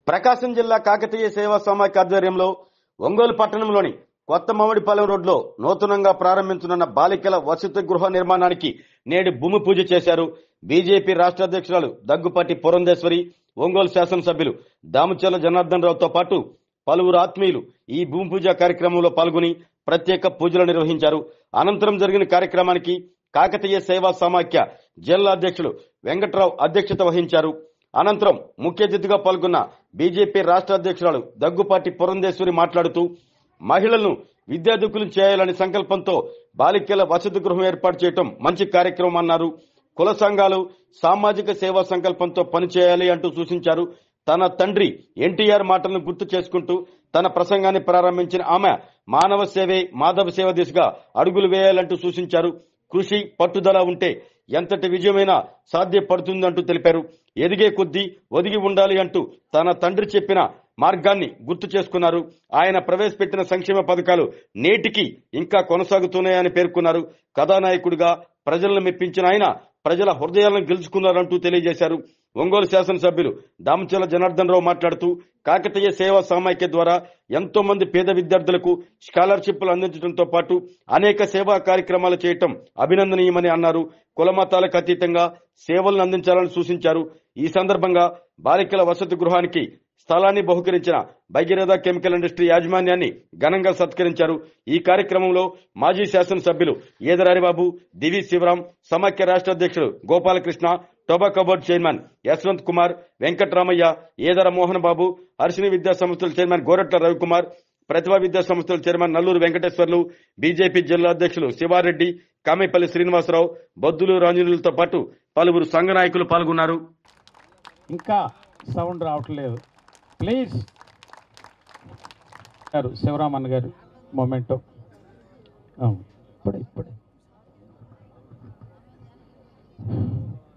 ప్రకాశం జిల్లా కాకతీయ సేవా సమాఖ్య ఆధ్వర్యంలో ఒంగోలు పట్టణంలోని కొత్త మామిడిపాలెం రోడ్లో నూతనంగా ప్రారంభించనున్న బాలికల వసతి గృహ నిర్మాణానికి నేడు భూమి పూజ చేశారు. బీజేపీ రాష్ట్ర అధ్యక్షురాలు దగ్గుపాటి పురంధేశ్వరి, ఒంగోలు శాసనసభ్యులు దామచర్ల జనార్దన్ రావుతో పాటు పలువురు ఆత్మీయులు ఈ భూమి పూజ కార్యక్రమంలో పాల్గొని ప్రత్యేక పూజలు నిర్వహించారు. అనంతరం జరిగిన కార్యక్రమానికి కాకతీయ సేవా సమాఖ్య జిల్లా అధ్యక్షులు వెంకట్రావు అధ్యక్షత వహించారు. అనంతరం ముఖ్య అతిథిగా పాల్గొన్న బీజేపీ రాష్ట్ర అధ్యక్షురాలు దగ్గుపాటి పురంధేశ్వరి మాట్లాడుతూ మహిళలను విద్యార్థులను చేయాలనే సంకల్పంతో బాలికల వసతి గృహం ఏర్పాటు చేయడం మంచి కార్యక్రమం అన్నారు. కుల సంఘాలు సామాజిక సేవా సంకల్పంతో పనిచేయాలి అంటూ సూచించారు. తన తండ్రి ఎన్టీఆర్ మాటలను గుర్తు చేసుకుంటూ తన ప్రసంగాన్ని ప్రారంభించిన ఆమె మానవ సేవే మాధవ సేవ దిశగా అడుగులు వేయాలంటూ సూచించారు. కృషి పట్టుదల ఉంటే ఎంతటి విజయమైనా సాధ్యపడుతుందంటూ తెలిపారు. ఎదిగే కొద్దీ ఒదిగి ఉండాలి అంటూ తన తండ్రి చెప్పిన మార్గాన్ని గుర్తు చేసుకున్నారు. ఆయన ప్రవేశపెట్టిన సంక్షేమ పథకాలు నేటికి ఇంకా కొనసాగుతున్నాయని పేర్కొన్నారు. కథానాయకుడిగా ప్రజలను మెప్పించిన ఆయన ప్రజల హృదయాలను గెలుచుకున్నారంటూ తెలియజేశారు. ఒంగోలు శాసనసభ్యులు దామచర్ల జనార్దన్ రావు మాట్లాడుతూ కాకతీయ సేవా సమాఖ్య ద్వారా ఎంతో మంది పేద విద్యార్థులకు స్కాలర్షిప్లు అందించడంతో పాటు అనేక సేవా కార్యక్రమాలు చేయటం అభినందనీయమని అన్నారు. కులమతాలకు అతీతంగా సేవలను అందించాలని సూచించారు. ఈ సందర్భంగా బాలికల వసతి గృహానికి స్థలాన్ని బహుకరించిన భగీరథ కెమికల్ ఇండస్ట్రీ యాజమాన్యాన్ని ఘనంగా సత్కరించారు. ఈ కార్యక్రమంలో మాజీ శాసనసభ్యులు ఈదర హరిబాబు, దివి శివరాం, సమాఖ్య రాష్ట్ర అధ్యక్షుడు Gopalakrishna, tobacco board chairman Yashwant Kumar, Venkataramaiah, Edara Mohan Babu, Harshini విద్యా సంస్థల చైర్మన్ గోరట్ల రవికుమార్, ప్రతిభా విద్యా సంస్థల చైర్మన్ నల్లూరు వెంకటేశ్వర్లు, బీజేపీ జిల్లా అధ్యక్షులు శివారెడ్డి, కామేపల్లి శ్రీనివాసరావు, బొద్దులు రాంజనులతో పాటు పలువురు సంఘ నాయకులు పాల్గొన్నారు. ఇంకా సౌండ్ రావట్లేదు, ప్లీజ్. శివరామన్ గారు మొమెంటో ఇప్పుడే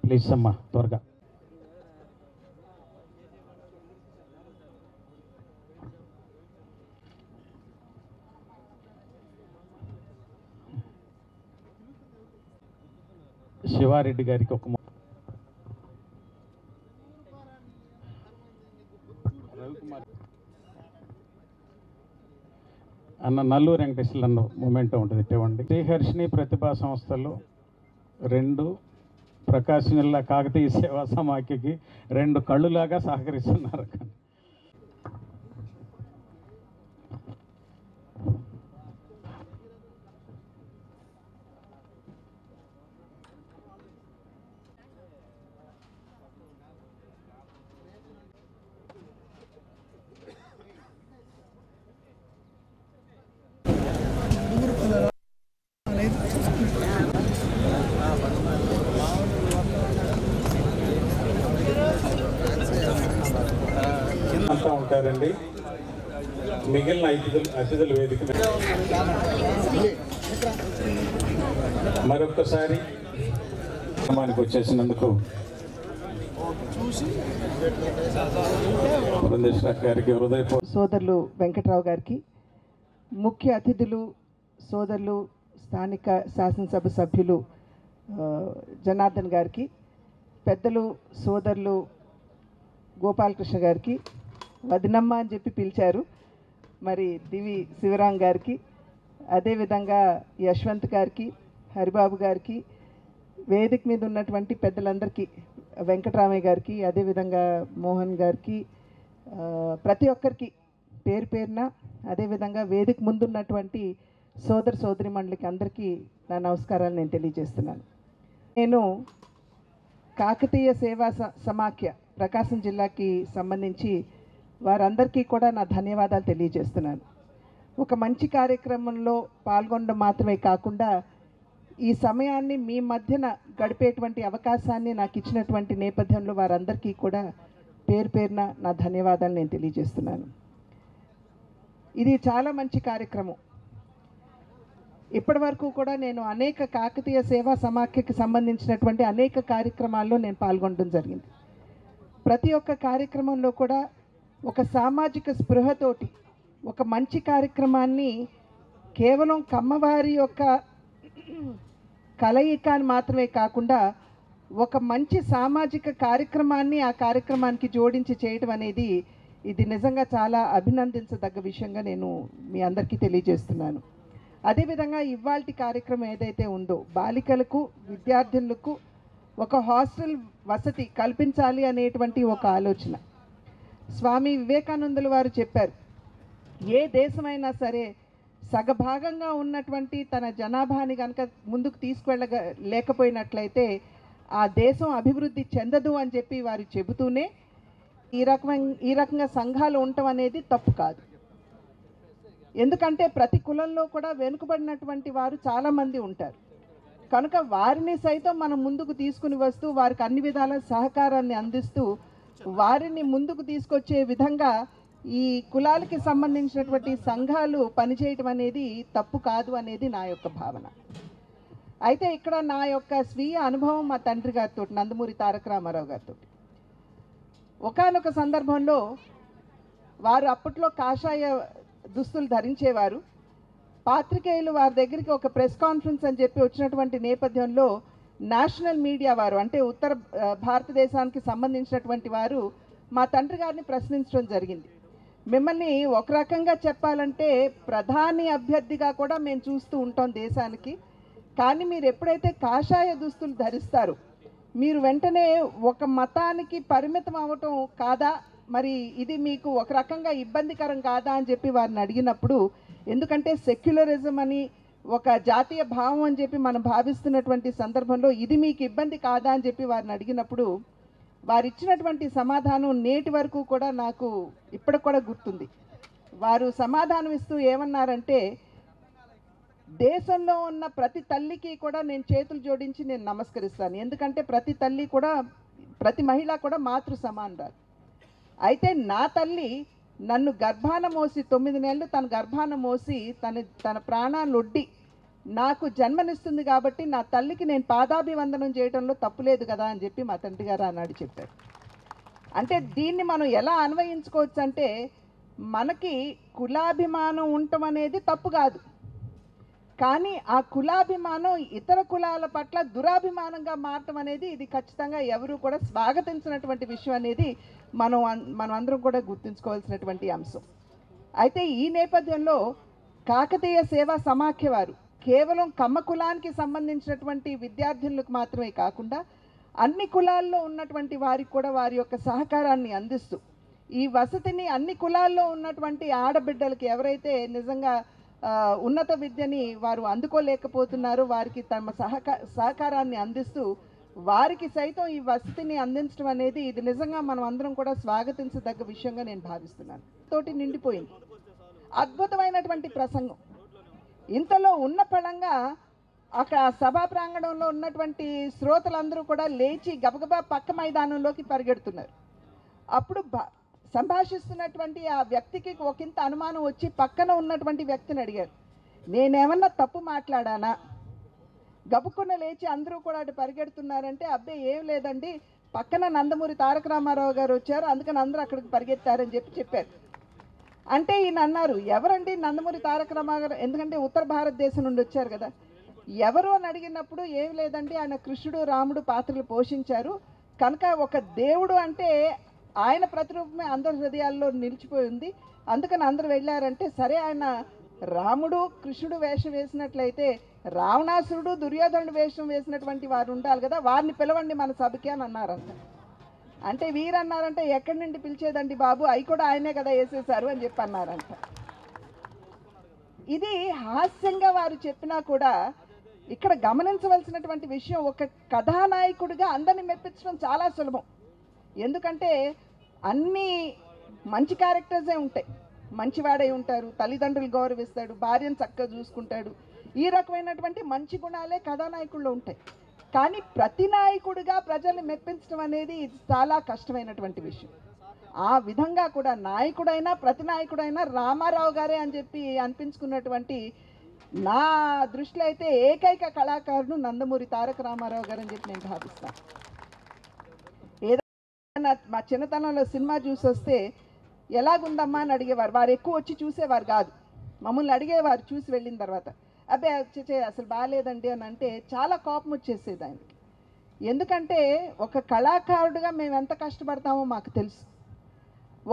ప్లీజ్ అమ్మా త్వరగా. శివారెడ్డి గారికి ఒక అన్న నల్లూరు వెంకటేశ్వర్లు అన్న మూమెంట్ ఉంటుంది ఇవ్వండి. శ్రీహర్షిని ప్రతిభా సంస్థలు 2 ప్రకాశం జిల్లా కాకతీయ సేవా సమాఖ్యకి 2 కళ్ళులాగా సహకరిస్తున్నారు. అంతా ఉంటారండి. మిగిలిన అతిథుల వేదిక మరొక్కసారి గ్రామానికి వచ్చేసినందుకు గారికి సోదరులు వెంకట్రావు గారికి, ముఖ్య అతిథులు సోదరులు స్థానిక శాసనసభ సభ్యులు జనార్దన్ గారికి, పెద్దలు సోదరులు గోపాలకృష్ణ గారికి, వదినమ్మ అని చెప్పి పిలిచారు, మరి దివి శివరాం గారికి, అదేవిధంగా యశ్వంత్ గారికి, హరిబాబు గారికి, వేదిక మీద ఉన్నటువంటి పెద్దలందరికీ, వెంకటరామయ్య గారికి, అదేవిధంగా మోహన్ గారికి, ప్రతి ఒక్కరికి పేరు పేరున, అదేవిధంగా వేదిక ముందున్నటువంటి సోదర సోదరిమణులకి అందరికీ నా నమస్కారాలు నేను తెలియజేస్తున్నాను. నేను కాకతీయ సేవా సమాఖ్య ప్రకాశం జిల్లాకి సంబంధించి వారందరికీ కూడా నా ధన్యవాదాలు తెలియజేస్తున్నాను. ఒక మంచి కార్యక్రమంలో పాల్గొనడం మాత్రమే కాకుండా ఈ సమయాన్ని మీ మధ్యన గడిపేటువంటి అవకాశాన్ని నాకు ఇచ్చినటువంటి నేపథ్యంలో వారందరికీ కూడా పేరు పేరున నా ధన్యవాదాలు నేను తెలియజేస్తున్నాను. ఇది చాలా మంచి కార్యక్రమం. ఇప్పటి వరకు కూడా నేను అనేక కాకతీయ సేవా సమాఖ్యకి సంబంధించినటువంటి అనేక కార్యక్రమాల్లో నేను పాల్గొనడం జరిగింది. ప్రతి ఒక్క కార్యక్రమంలో కూడా ఒక సామాజిక స్పృహతోటి ఒక మంచి కార్యక్రమాన్ని కేవలం కమ్మవారి యొక్క కలయిక అని మాత్రమే కాకుండా ఒక మంచి సామాజిక కార్యక్రమాన్ని ఆ కార్యక్రమానికి జోడించి చేయడం అనేది ఇది నిజంగా చాలా అభినందించదగ్గ విషయంగా నేను మీ అందరికీ తెలియజేస్తున్నాను. అదేవిధంగా ఇవాల్టి కార్యక్రమం ఏదైతే ఉందో బాలికలకు విద్యార్థులకు ఒక హాస్టల్ వసతి కల్పించాలి అనేటువంటి ఒక ఆలోచన. స్వామి వివేకానందుల వారు చెప్పారు, ఏ దేశమైనా సరే సగభాగంగా ఉన్నటువంటి తన జనాభాని కనుక ముందుకు లేకపోయినట్లయితే ఆ దేశం అభివృద్ధి చెందదు అని చెప్పి వారు చెబుతూనే ఈ రకంగా సంఘాలు ఉండటం అనేది తప్పు కాదు. ఎందుకంటే ప్రతి కులంలో కూడా వెనుకబడినటువంటి వారు చాలామంది ఉంటారు కనుక వారిని సైతం మనం ముందుకు తీసుకుని వస్తూ వారికి అన్ని విధాల సహకారాన్ని అందిస్తూ వారిని ముందుకు తీసుకొచ్చే విధంగా ఈ కులాలకి సంబంధించినటువంటి సంఘాలు పనిచేయటం అనేది తప్పు కాదు అనేది నా యొక్క భావన. అయితే ఇక్కడ నా యొక్క స్వీయ అనుభవం మా తండ్రి గారితో, నందమూరి తారక రామారావు గారితో, ఒకానొక సందర్భంలో వారు అప్పట్లో కాషాయ దుస్తులు ధరించేవారు. పాత్రికేయులు వారి దగ్గరికి ఒక ప్రెస్ కాన్ఫరెన్స్ అని చెప్పి వచ్చినటువంటి నేపథ్యంలో నేషనల్ మీడియా వారు, అంటే ఉత్తర భారతదేశానికి సంబంధించినటువంటి వారు మా తండ్రి గారిని ప్రశ్నించడం జరిగింది. మిమ్మల్ని ఒక రకంగా చెప్పాలంటే ప్రధాని అభ్యర్థిగా కూడా మేము చూస్తూ ఉంటాం దేశానికి, కానీ మీరు ఎప్పుడైతే కాషాయ దుస్తులు ధరిస్తారో మీరు వెంటనే ఒక మతానికి పరిమితం అవ్వటం కాదా, మరి ఇది మీకు ఒక రకంగా ఇబ్బందికరం కాదా అని చెప్పి వారిని అడిగినప్పుడు, ఎందుకంటే సెక్యులరిజం అని ఒక జాతీయ భావం అని చెప్పి మనం భావిస్తున్నటువంటి సందర్భంలో ఇది మీకు ఇబ్బంది కాదా అని చెప్పి వారిని అడిగినప్పుడు వారు ఇచ్చినటువంటి సమాధానం నేటి వరకు కూడా నాకు ఇప్పటికి కూడా గుర్తుంది. వారు సమాధానం ఇస్తూ ఏమన్నారంటే, దేశంలో ఉన్న ప్రతి తల్లికి కూడా నేను చేతులు జోడించి నేను నమస్కరిస్తాను, ఎందుకంటే ప్రతి తల్లి కూడా, ప్రతి మహిళ కూడా మాతృ సమానరాలు. అయితే నా తల్లి నన్ను గర్భాన మోసి 9 నెలలు తన గర్భాన మోసి తన ప్రాణాలు ఒడ్డి నాకు జన్మనిస్తుంది కాబట్టి నా తల్లికి నేను పాదాభివందనం చేయడంలో తప్పులేదు కదా అని చెప్పి మా తండ్రి గారు ఆనాడు చెప్పారు. అంటే దీన్ని మనం ఎలా అన్వయించుకోవచ్చు అంటే, మనకి కులాభిమానం ఉండటం అనేది తప్పు కాదు, కానీ ఆ కులాభిమానం ఇతర కులాల పట్ల దురాభిమానంగా మారటం అనేది ఇది ఖచ్చితంగా ఎవరు కూడా స్వాగతించినటువంటి విషయం అనేది మనం అందరం కూడా గుర్తుంచుకోవాల్సినటువంటి అంశం. అయితే ఈ నేపథ్యంలో కాకతీయ సేవా సమాఖ్య వారు కేవలం కమ్మ కులానికి సంబంధించినటువంటి విద్యార్థులకు మాత్రమే కాకుండా అన్ని కులాల్లో ఉన్నటువంటి వారికి కూడా వారి యొక్క సహకారాన్ని అందిస్తూ ఈ వసతిని అన్ని కులాల్లో ఉన్నటువంటి ఆడబిడ్డలకి ఎవరైతే నిజంగా ఉన్నత విద్యని వారు అందుకోలేకపోతున్నారో వారికి తమ సహకారాన్ని అందిస్తూ వారికి సైతం ఈ వసతిని అందించడం అనేది ఇది నిజంగా మనం అందరం కూడా స్వాగతించదగ్గ విషయంగా నేను భావిస్తున్నాను. తోటి నిండిపోయింది, అద్భుతమైనటువంటి ప్రసంగం. ఇంతలో ఉన్న పళంగా అక్కడ సభా ప్రాంగణంలో ఉన్నటువంటి శ్రోతలందరూ కూడా లేచి గబగబా పక్క మైదానంలోకి పరిగెడుతున్నారు. అప్పుడు సంభాషిస్తున్నటువంటి ఆ వ్యక్తికి ఒకంత అనుమానం వచ్చి పక్కన ఉన్నటువంటి వ్యక్తిని అడిగారు, నేనేమన్నా తప్పు మాట్లాడానా? గబుక్కున లేచి అందరూ కూడా అటు పరిగెడుతున్నారంటే, అబ్బే ఏం లేదండి, పక్కన నందమూరి తారక రామారావు గారు వచ్చారు, అందుకని అందరూ అక్కడికి పరిగెత్తారని చెప్పారు. అంటే ఈయన అన్నారు, ఎవరండి నందమూరి తారక రామారావు గారు? ఎందుకంటే ఉత్తర భారతదేశం నుండి వచ్చారు కదా. ఎవరు అని అడిగినప్పుడు ఏం లేదండి, ఆయన కృష్ణుడు రాముడు పాత్రలు పోషించారు కనుక ఒక దేవుడు అంటే ఆయన ప్రతిరూపమే అందరి హృదయాల్లో నిలిచిపోయి ఉంది, అందుకని అందరూ వెళ్ళారంటే, సరే ఆయన రాముడు కృష్ణుడు వేషం వేసినట్లయితే రావణాసురుడు దుర్యోధనుడు వేషం వేసినటువంటి వారు ఉండాలి కదా, వారిని పిలవండి మన సభకి అని అన్నారంట. అంటే వీరన్నారంటే, ఎక్కడి నుండి పిలిచేదండి బాబు, అవి కూడా ఆయనే కదా వేసేశారు అని చెప్పి అన్నారంట. ఇది హాస్యంగా వారు చెప్పినా కూడా ఇక్కడ గమనించవలసినటువంటి విషయం, ఒక కథానాయకుడిగా అందరిని మెప్పించడం చాలా సులభం. ఎందుకంటే అన్నీ మంచి క్యారెక్టర్సే ఉంటాయి, మంచివాడై ఉంటారు, తల్లిదండ్రులు గౌరవిస్తాడు, భార్యను చక్కగా చూసుకుంటాడు, ఈ రకమైనటువంటి మంచి గుణాలే కథానాయకుల్లో ఉంటాయి. కానీ ప్రతి నాయకుడిగా ప్రజల్ని మెప్పించడం అనేది ఇది చాలా కష్టమైనటువంటి విషయం. ఆ విధంగా కూడా నాయకుడైనా ప్రతి నాయకుడైనా రామారావు గారే అని చెప్పి అనిపించుకున్నటువంటి నా దృష్టిలో అయితే ఏకైక కళాకారుడు నందమూరి తారక రామారావు గారు అని చెప్పి నేను భావిస్తాను. ఏదైనా మా చిన్నతనంలో సినిమా చూసి వస్తే ఎలాగుందమ్మా అని అడిగేవారు, వారు ఎక్కువ వచ్చి చూసేవారు కాదు, మమ్మల్ని అడిగేవారు చూసి వెళ్ళిన తర్వాత, అబ్బే అసలు బాగాలేదండి అని అంటే చాలా కోపం వచ్చేసేది ఆయనకి. ఎందుకంటే ఒక కళాకారుడిగా మేము ఎంత కష్టపడతామో మాకు తెలుసు.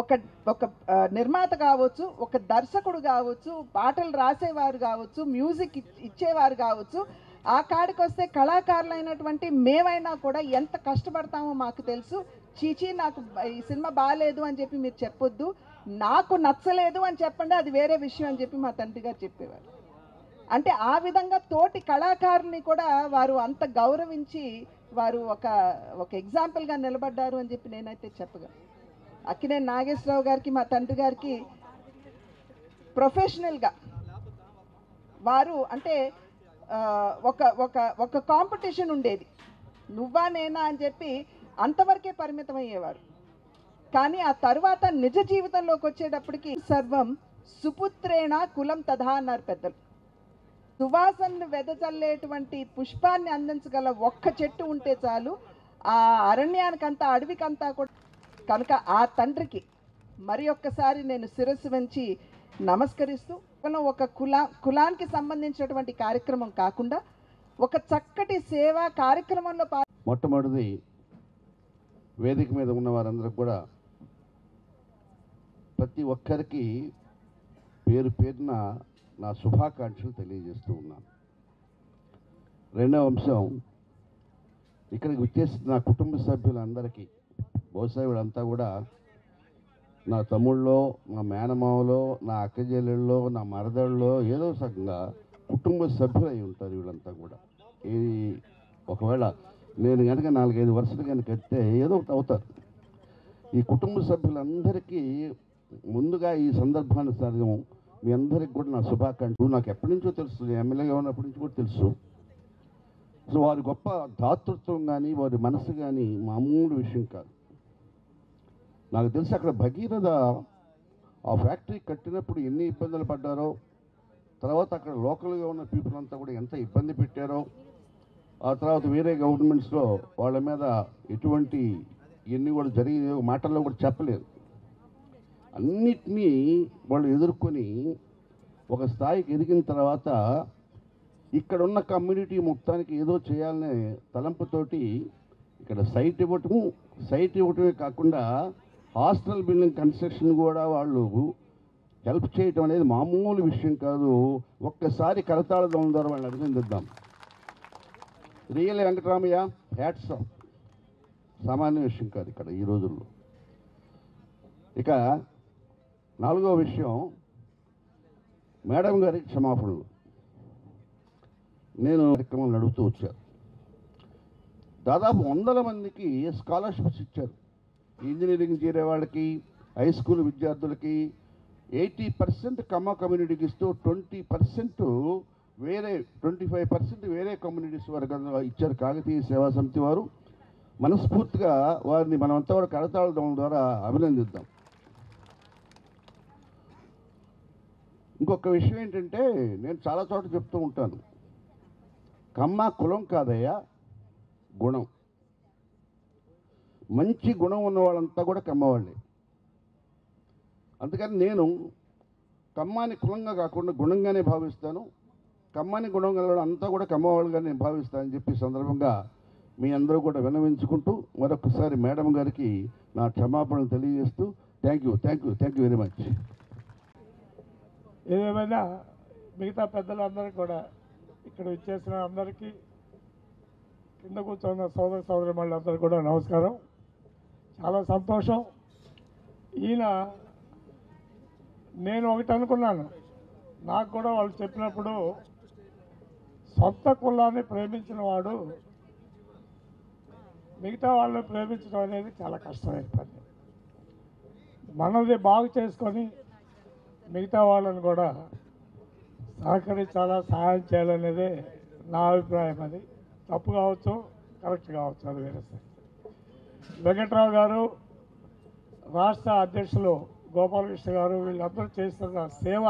ఒక ఒక నిర్మాత కావచ్చు, ఒక దర్శకుడు కావచ్చు, పాటలు రాసేవారు కావచ్చు, మ్యూజిక్ ఇచ్చేవారు కావచ్చు, ఆ కాడికి వస్తే కళాకారులైనటువంటి మేమైనా కూడా ఎంత కష్టపడతామో మాకు తెలుసు. చీచీ నాకు ఈ సినిమా బాగాలేదు అని చెప్పి మీరు చెప్పొద్దు, నాకు నచ్చలేదు అని చెప్పండి, అది వేరే విషయం అని చెప్పి మా తండ్రి గారు చెప్పేవారు. అంటే ఆ విధంగా తోటి కళాకారుని కూడా వారు అంత గౌరవించి వారు ఒక ఎగ్జాంపుల్గా నిలబడ్డారు అని చెప్పి నేనైతే చెప్పగలను. అక్కినేని నాగేశ్వరరావు గారికి, మా తండ్రి గారికి ప్రొఫెషనల్గా వారు అంటే ఒక ఒక ఒక కాంపిటీషన్ ఉండేది, నువ్వా నేనా అని చెప్పి అంతవరకే పరిమితం అయ్యేవారు. కానీ ఆ తర్వాత నిజ జీవితంలోకి వచ్చేటప్పటికి సర్వం సుపుత్రేణ కులం తథా అన్నారు పెద్దలు. సువాసనను వెదజల్లేటువంటి పుష్పాన్ని అందించగల ఒక్క చెట్టు ఉంటే చాలు ఆ అరణ్యానికంతా, అడవికంతా కూడా. కనుక ఆ తండ్రికి మరి ఒక్కసారి నేను శిరస్సు వంచి నమస్కరిస్తూ, ఒక కులానికి సంబంధించినటువంటి కార్యక్రమం కాకుండా ఒక చక్కటి సేవా కార్యక్రమంలో మొట్టమొదటిది వేదిక మీద ఉన్న వారందరూ కూడా ప్రతి ఒక్కరికి పేరు పేరున నా శుభాకాంక్షలు తెలియజేస్తూ ఉన్నాను. రెండవ అంశం, ఇక్కడికి వచ్చేసిన నా కుటుంబ సభ్యులందరికీ, బహుశా వీళ్ళంతా కూడా నా తమ్ముళ్ళలో, నా మేనమావలో, నా అక్కచెల్లెళ్ళలో, నా మరదళ్ళలో ఏదో సగంగా కుటుంబ సభ్యులు అయి ఉంటారు వీళ్ళంతా కూడా. ఈ ఒకవేళ నేను కనుక 4-5 వరుసలు కనుక కడితే ఏదో ఒకటి అవుతారు. ఈ కుటుంబ సభ్యులందరికీ ముందుగా ఈ సందర్భాన్ని సరిగం మీ అందరికి కూడా నా శుభాకాంక్షలు. నాకు ఎప్పటి నుంచో తెలుసు, ఎమ్మెల్యేగా ఉన్నప్పటి నుంచి కూడా తెలుసు. సో వారి గొప్ప దాతృత్వం కానీ వారి మనసు కానీ మామూలు విషయం కాదు. నాకు తెలిసి అక్కడ భగీరథ ఆ ఫ్యాక్టరీ కట్టినప్పుడు ఎన్ని ఇబ్బందులు పడ్డారో, తర్వాత అక్కడ లోకల్గా ఉన్న పీపుల్ అంతా కూడా ఎంత ఇబ్బంది పెట్టారో, ఆ తర్వాత వేరే గవర్నమెంట్స్లో వాళ్ళ మీద ఎటువంటి ఇవన్నీ కూడా జరిగే మాటల్లో కూడా చెప్పలేదు. అన్నిటినీ వాళ్ళు ఎదుర్కొని ఒక స్థాయికి ఎదిగిన తర్వాత ఇక్కడ ఉన్న కమ్యూనిటీ మొత్తానికి ఏదో చేయాలనే తలంపుతోటి ఇక్కడ సైట్ ఇవ్వటమే కాకుండా హాస్టల్ బిల్డింగ్ కన్స్ట్రక్షన్ కూడా వాళ్ళు హెల్ప్ చేయటం అనేది మామూలు విషయం కాదు. ఒక్కసారి కరతాళ దొంగ ద్వారా వాళ్ళని అభినందిద్దాం. Real Venkataramaiah, hats off. సామాన్య విషయం కాదు ఇక్కడ ఈ రోజుల్లో. ఇక 4వ విషయం, మేడం గారికి క్షమాపణలు. నేను కార్యక్రమం నడుపుతూ వచ్చాను. దాదాపు 100 మందికి స్కాలర్షిప్స్ ఇచ్చారు. ఇంజనీరింగ్ చేరే వాళ్ళకి, హై స్కూల్ విద్యార్థులకి 80% కమ్మ కమ్యూనిటీకి ఇస్తూ 20% వేరే 25% వేరే కమ్యూనిటీస్ వర్గంలో ఇచ్చారు కాకతీయ సేవా సమితి వారు. మనస్ఫూర్తిగా వారిని మనమంతా కూడా కరతాళం ద్వారా అభినందిద్దాం. ఇంకొక విషయం ఏంటంటే, నేను చాలా చోట చెప్తూ ఉంటాను, కమ్మ కులం కాదయ్యా, గుణం. మంచి గుణం ఉన్న వాళ్ళంతా కూడా కమ్మవాళ్ళే. అందుకని నేను కమ్మాని కులంగా కాకుండా గుణంగానే భావిస్తాను. కమ్మాని గుణం గల అంతా కూడా కమ్మవాళ్ళుగా నేను భావిస్తానని చెప్పి సందర్భంగా మీ అందరూ కూడా విన్నవించుకుంటూ మరొకసారి మేడం గారికి నా క్షమాపణలు తెలియజేస్తూ థ్యాంక్ యూ వెరీ మచ్. ఏదేమైనా మిగతా పెద్దలందరికీ కూడా, ఇక్కడ ఇచ్చేసిన అందరికీ, కింద కూర్చున్న సోదరిమణులందరికీ కూడా నమస్కారం. చాలా సంతోషం. నేను ఒకటి అనుకున్నాను, నాకు కూడా వాళ్ళు చెప్పినప్పుడు, సొంత కులాన్ని ప్రేమించిన వాడు మిగతా వాళ్ళని ప్రేమించడం అనేది చాలా కష్టమైన పని. మనది బాగు చేసుకొని మిగతా వాళ్ళని కూడా సహకరించాలా, సహాయం చేయాలనేదే నా అభిప్రాయం. అది తప్పు కావచ్చు, కరెక్ట్ కావచ్చు, అది వేరే సంగతి. వెంకట్రావు గారు, రాష్ట్ర అధ్యక్షులు గోపాలకృష్ణ గారు, వీళ్ళందరూ చేస్తున్న సేవ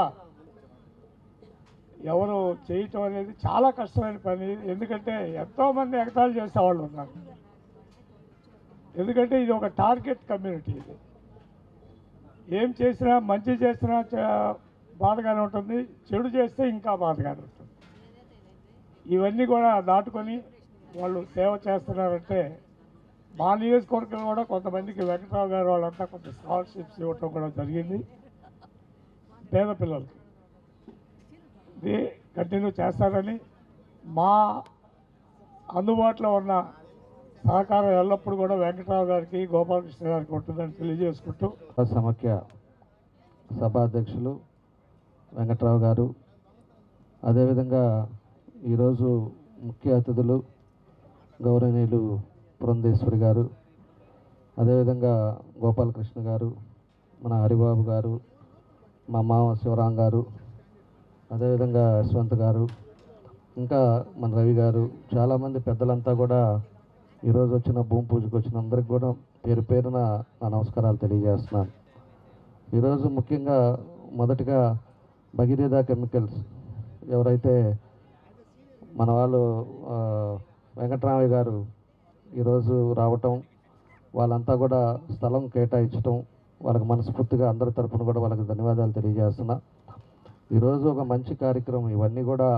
ఎవరు చేయటం అనేది చాలా కష్టమైన పని. ఎందుకంటే ఎంతోమంది ఎగతాళి చేసేవాళ్ళు ఉన్నారు. ఎందుకంటే ఇది ఒక టార్గెట్ కమ్యూనిటీ. ఇది ఏం చేసినా, మంచి చేసినా బాధగానే ఉంటుంది, చెడు చేస్తే ఇంకా బాధగానే ఉంటుంది. ఇవన్నీ కూడా దాటుకొని వాళ్ళు సేవ చేస్తున్నారంటే మా నియోజకవర్గంలో కూడా కొంతమందికి వెంకటరావు గారు వాళ్ళంతా కొంత స్కాలర్షిప్స్ ఇవ్వటం కూడా జరిగింది పేద పిల్లలకి. ఇది కంటిన్యూ చేస్తారని, మా అందుబాటులో ఉన్న సహకారం ఎల్లప్పుడూ కూడా వెంకటరావు గారికి, గోపాలకృష్ణ గారికి ఉంటుందని తెలియజేసుకుంటూ సమాఖ్య సభాధ్యక్షులు వెంకట్రావు గారు, అదేవిధంగా ఈరోజు ముఖ్య అతిథులు గౌరవనీయులు పురంధేశ్వరి గారు, అదేవిధంగా గోపాలకృష్ణ గారు, మన హరిబాబు గారు, మా మామ శివరాం గారు, అదేవిధంగా యశ్వంత్ గారు, ఇంకా మన రవి గారు, చాలామంది పెద్దలంతా కూడా ఈరోజు వచ్చిన భూమి పూజకు వచ్చిన అందరికి కూడా పేరు పేరున నా నమస్కారాలు తెలియజేస్తున్నాను. ఈరోజు ముఖ్యంగా మొదటిగా భగీరథ కెమికల్స్ ఎవరైతే మన వాళ్ళు వెంకటరామయ్య గారు ఈరోజు రావటం, వాళ్ళంతా కూడా స్థలం కేటాయించటం, వాళ్ళకి మనస్ఫూర్తిగా అందరి తరపున కూడా వాళ్ళకి ధన్యవాదాలు తెలియజేస్తున్నా. ఈరోజు ఒక మంచి కార్యక్రమం. ఇవన్నీ కూడా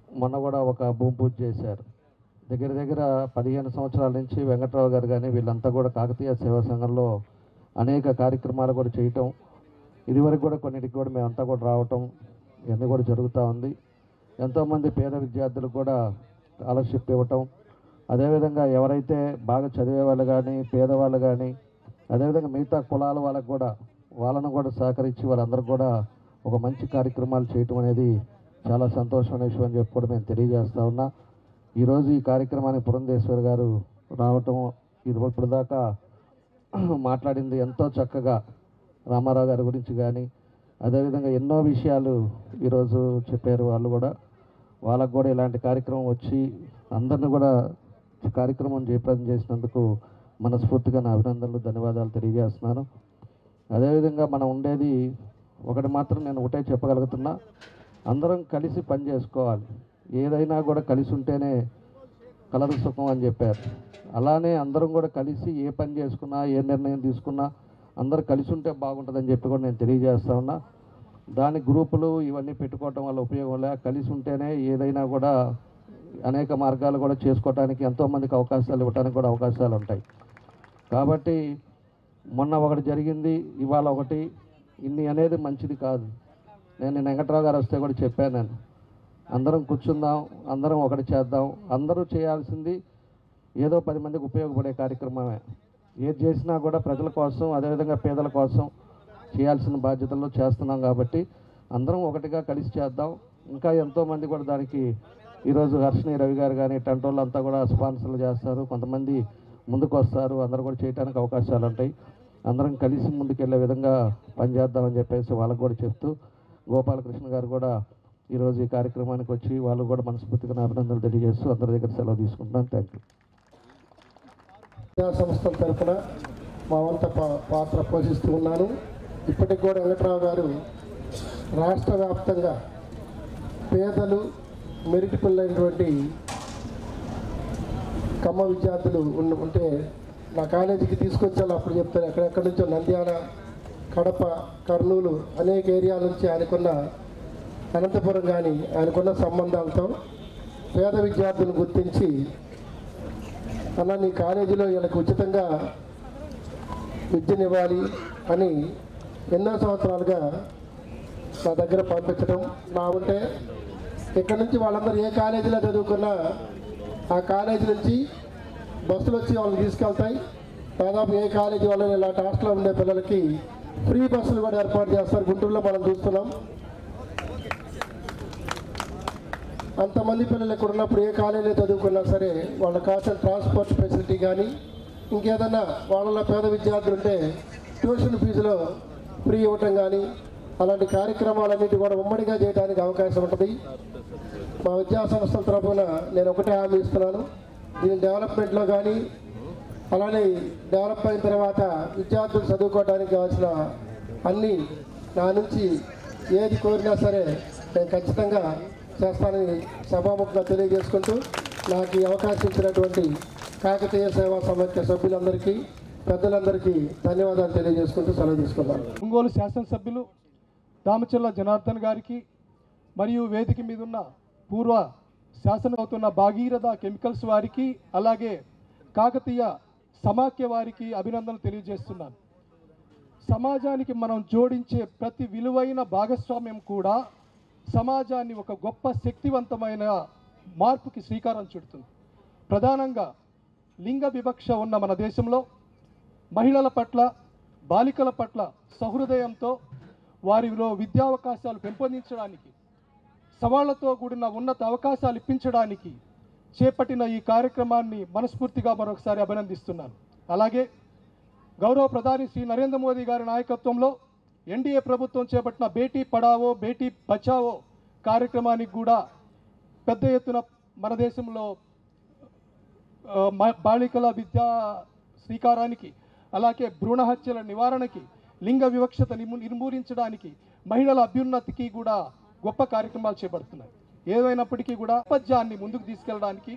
మొన్న కూడా ఒక భూమి పూజ చేశారు. దగ్గర దగ్గర 15 సంవత్సరాల నుంచి వెంకట్రావు గారు కానీ వీళ్ళంతా కూడా కాకతీయ సేవా సంఘంలో అనేక కార్యక్రమాలు కూడా చేయటం, ఇదివరకు కూడా కొన్నిటికి కూడా మేమంతా కూడా రావటం ఇవన్నీ కూడా జరుగుతూ ఉంది. ఎంతోమంది పేద విద్యార్థులకు కూడా స్కాలర్షిప్ ఇవ్వటం, అదేవిధంగా ఎవరైతే బాగా చదివే వాళ్ళు కానీ పేదవాళ్ళు కానీ అదేవిధంగా మిగతా కులాల వాళ్ళకు కూడా వాళ్ళను కూడా సహకరించి వాళ్ళందరూ కూడా ఒక మంచి కార్యక్రమాలు చేయటం అనేది చాలా సంతోషమైన విషయం అని చెప్పి కూడా మేము తెలియజేస్తూ ఉన్నా. ఈరోజు ఈ కార్యక్రమానికి పురంధేశ్వరి గారు రావటం, ఇప్పుడు దాకా మాట్లాడింది ఎంతో చక్కగా రామారావు గారి గురించి కానీ అదేవిధంగా ఎన్నో విషయాలు ఈరోజు చెప్పారు. వాళ్ళు కూడా వాళ్ళకు కూడా ఇలాంటి కార్యక్రమం వచ్చి అందరిని కూడా కార్యక్రమం జయప్రదం చేసినందుకు మనస్ఫూర్తిగా నా అభినందనలు, ధన్యవాదాలు తెలియజేస్తున్నాను. అదేవిధంగా మనం ఉండేది ఒకటి మాత్రం నేను ఒకటే చెప్పగలుగుతున్నా, అందరం కలిసి పని చేసుకోవాలి. ఏదైనా కూడా కలిసి ఉంటేనే కలదు సుఖం అని చెప్పారు. అలానే అందరం కూడా కలిసి ఏ పని చేసుకున్నా ఏ నిర్ణయం తీసుకున్నా అందరూ కలిసి ఉంటే బాగుంటుందని చెప్పి కూడా నేను తెలియజేస్తా ఉన్నా. దాని గ్రూపులు ఇవన్నీ పెట్టుకోవటం వల్ల ఉపయోగం లే, కలిసి ఉంటేనే ఏదైనా కూడా అనేక మార్గాలు కూడా చేసుకోవడానికి ఎంతోమందికి అవకాశాలు ఇవ్వడానికి కూడా అవకాశాలు ఉంటాయి. కాబట్టి మొన్న ఒకటి జరిగింది, ఇవాళ ఒకటి, ఇన్ని అనేది మంచిది కాదు. నేను వెంకట్రావు గారు వస్తే కూడా చెప్పాను, నేను అందరం కూర్చుందాం, అందరం ఒకటి చేద్దాం. అందరూ చేయాల్సింది ఏదో 10 మందికి ఉపయోగపడే కార్యక్రమమే. ఏది చేసినా కూడా ప్రజల కోసం అదేవిధంగా పేదల కోసం చేయాల్సిన బాధ్యతల్లో చేస్తున్నాం. కాబట్టి అందరం ఒకటిగా కలిసి చేద్దాం. ఇంకా ఎంతోమంది కూడా దానికి ఈరోజు హర్షిని రవి గారు కానీ టంటోళ్ళు అంతా కూడా స్పాన్సర్లు చేస్తారు, కొంతమంది ముందుకు వస్తారు. అందరూ కూడా చేయడానికి అవకాశాలు ఉంటాయి. అందరం కలిసి ముందుకెళ్ళే విధంగా పనిచేద్దామని చెప్పేసి వాళ్ళకు కూడా చెప్తూ, గోపాలకృష్ణ గారు కూడా ఈరోజు ఈ కార్యక్రమానికి వచ్చి వాళ్ళు కూడా మనస్ఫూర్తిగా అభినందనలు తెలియజేస్తూ అందరి దగ్గర సెలవు తీసుకుంటున్నాను. Thank you. విద్యా సంస్థల తరఫున మా వంత పాత్ర పోషిస్తూ ఉన్నాను. ఇప్పటికి కూడా వెంకట్రావు గారు రాష్ట్ర వ్యాప్తంగా పేదలు మెరిట్ పిల్లైనటువంటి కమ్మ విద్యార్థులు ఉంటే నా కాలేజీకి తీసుకొచ్చాను. అప్పుడు చెప్తాను, ఎక్కడెక్కడి నుంచో నంద్యాల, కడప, కర్నూలు అనేక ఏరియాల నుంచి ఆయనకున్న అనంతపురం కానీ ఆయనకున్న సంబంధాలతో పేద విద్యార్థులను గుర్తించి, అలా నీ కాలేజీలో వీళ్ళకి ఉచితంగా విద్యనివ్వాలి అని ఎన్నో సంవత్సరాలుగా నా దగ్గర పంపించడం. నా ఉంటే ఇక్కడ నుంచి వాళ్ళందరూ ఏ కాలేజీలో చదువుకున్నా ఆ కాలేజీ నుంచి బస్సులు వచ్చి వాళ్ళని తీసుకెళ్తాయి. దాదాపు ఏ కాలేజీ వాళ్ళని ఇలాంటి హాస్టల్లో ఉండే పిల్లలకి ఫ్రీ బస్సులు కూడా ఏర్పాటు చేస్తారు. గుంటూరులో మనం చూస్తున్నాం. అంతమంది పిల్లలు ఇక్కడ ఉన్నప్పుడు ఏ కాలేజీలో చదువుకున్నా సరే వాళ్ళ కావాల్సిన ట్రాన్స్పోర్ట్ ఫెసిలిటీ కానీ ఇంకేదన్నా వాళ్ళ పేద విద్యార్థులు ఉంటే ట్యూషన్ ఫీజులో ఫ్రీ ఇవ్వటం కానీ అలాంటి కార్యక్రమాలన్నిటి కూడా ఉమ్మడిగా చేయడానికి అవకాశం ఉంటుంది. మా విద్యా సంస్థల తరఫున నేను ఒకటే హామీ ఇస్తున్నాను, దీని డెవలప్మెంట్లో కానీ అలానే డెవలప్ అయిన తర్వాత విద్యార్థులు చదువుకోవడానికి కావాల్సిన అన్నీ నా నుంచి ఏది కోరినా సరే నేను ఖచ్చితంగా చేస్తానని సభాముఖంగా తెలియజేసుకుంటూ నాకు ఈ అవకాశం ఇచ్చినటువంటి కాకతీయ సేవా సమాఖ్య సభ్యులందరికీ పెద్దలందరికీ ధన్యవాదాలు తెలియజేసుకుంటూ సెలవు తీసుకున్నాను. ఒంగోలు శాసనసభ్యులు దామచర్ల జనార్దన్ గారికి మరియు వేదిక మీద ఉన్న పూర్వ శాసనం అవుతున్న భాగీరథ కెమికల్స్ వారికి అలాగే కాకతీయ సమాఖ్య వారికి అభినందనలు తెలియజేస్తున్నాను. సమాజానికి మనం జోడించే ప్రతి విలువైన భాగస్వామ్యం కూడా సమాజాన్ని ఒక గొప్ప శక్తివంతమైన మార్పుకి శ్రీకారం చుడుతుంది. ప్రధానంగా లింగ వివక్ష ఉన్న మన దేశంలో మహిళల పట్ల, బాలికల పట్ల సహృదయంతో వారిలో విద్యావకాశాలు పెంపొందించడానికి, సవాళ్లతో కూడిన ఉన్నత అవకాశాలు ఇప్పించడానికి చేపట్టిన ఈ కార్యక్రమాన్ని మనస్ఫూర్తిగా మరొకసారి అభినందిస్తున్నాను. అలాగే గౌరవ ప్రధాని శ్రీ నరేంద్ర మోదీ గారి నాయకత్వంలో ఎన్డీఏ ప్రభుత్వం చేపట్టిన బేటీ పడావో బేటీ బచావో కార్యక్రమానికి కూడా పెద్ద ఎత్తున మన దేశంలో బాలికల విద్యా శ్రీకారానికి, అలాగే భ్రూణ హత్యల నివారణకి, లింగ వివక్షత నిర్మూలించడానికి, మహిళల అభ్యున్నతికి కూడా గొప్ప కార్యక్రమాలు చేపడుతున్నాయి. ఏదైనప్పటికీ కూడా నేపథ్యాన్ని ముందుకు తీసుకెళ్ళడానికి,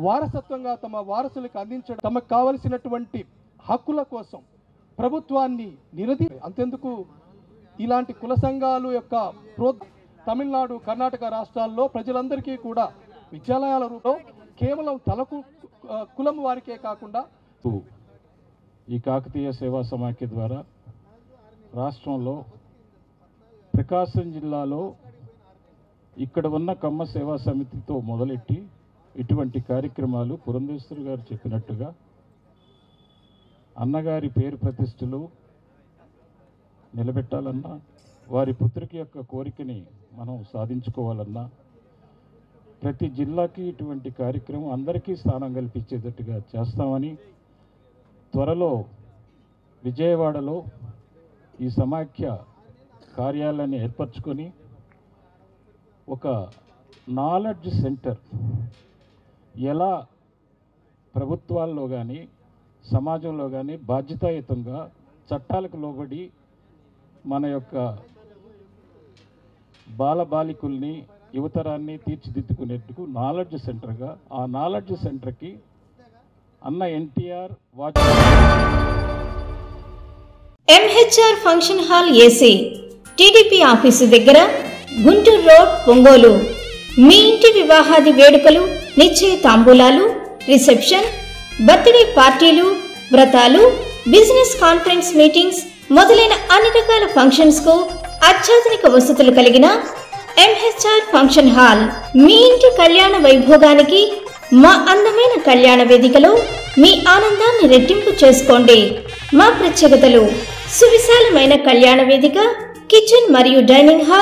వారసత్వంగా తమ వారసులకు అందించడం, తమకు కావలసినటువంటి హక్కుల కోసం ప్రభుత్వాన్ని అంతెందుకు ఇలాంటి కుల సంఘాలు యొక్క తమిళనాడు, కర్ణాటక రాష్ట్రాల్లో ప్రజలందరికీ కూడా విద్యాలయాల రూపంలో కేవలం కులం వారికే కాకుండా ఈ కాకతీయ సేవా సమాఖ్య ద్వారా రాష్ట్రంలో ప్రకాశం జిల్లాలో ఇక్కడ ఉన్న కమ్మ సేవా సమితితో మొదలెట్టి ఇటువంటి కార్యక్రమాలు పురంధేశ్వరి గారు చెప్పినట్టుగా అన్నగారి పేరు ప్రతిష్టలు నిలబెట్టాలన్నా, వారి పుత్రిక యొక్క కోరికని మనం సాధించుకోవాలన్నా ప్రతి జిల్లాకి ఇటువంటి కార్యక్రమం అందరికీ స్థానం కల్పించేటట్టుగా చేస్తామని, త్వరలో విజయవాడలో ఈ సమాఖ్య కార్యాలయాన్ని ఏర్పరచుకొని ఒక నాలెడ్జ్ సెంటర్ ఎలా ప్రభుత్వాల్లో కానీ సమాజంలో కానీ బాధ్యతాయుతంగా చట్టాలకు లోబడి మన యొక్క బాలబాలికల్ని, యువతరాన్ని తీర్చిదిద్దుకునేందుకు నాలెడ్జ్ సెంటర్గా, ఆ నాలెడ్జ్ సెంటర్కి అన్న NTR MHR function hall AC, TDP office దగ్గర, గుంటూరు రోడ్, ఒంగోలు. మీ ఇంటి వివాహాది వేడుకలు, నిశ్చయ తాంబూలాలు, రిసెప్షన్, బర్త్డే పార్టీలు, వ్రతాలు, బిజినెస్ కాన్ఫరెన్స్ మీటింగ్స్ మొదలైన అన్ని రకాల ఫంక్షన్స్ కు అత్యాధునిక వసతులు కలిగిన ఎంహెచ్ఆర్ ఫంక్షన్ హాల్ మీ ఇంటి కళ్యాణ వైభోగానికి మా అందమైన కళ్యాణ వేదికలో మీ ఆనందాన్ని రెట్టింపు చేసుకోండి. మా ప్రత్యేకతలు: సువిశాలమైన కళ్యాణ వేదిక, కిచెన్ మరియు డైనింగ్ హాల్,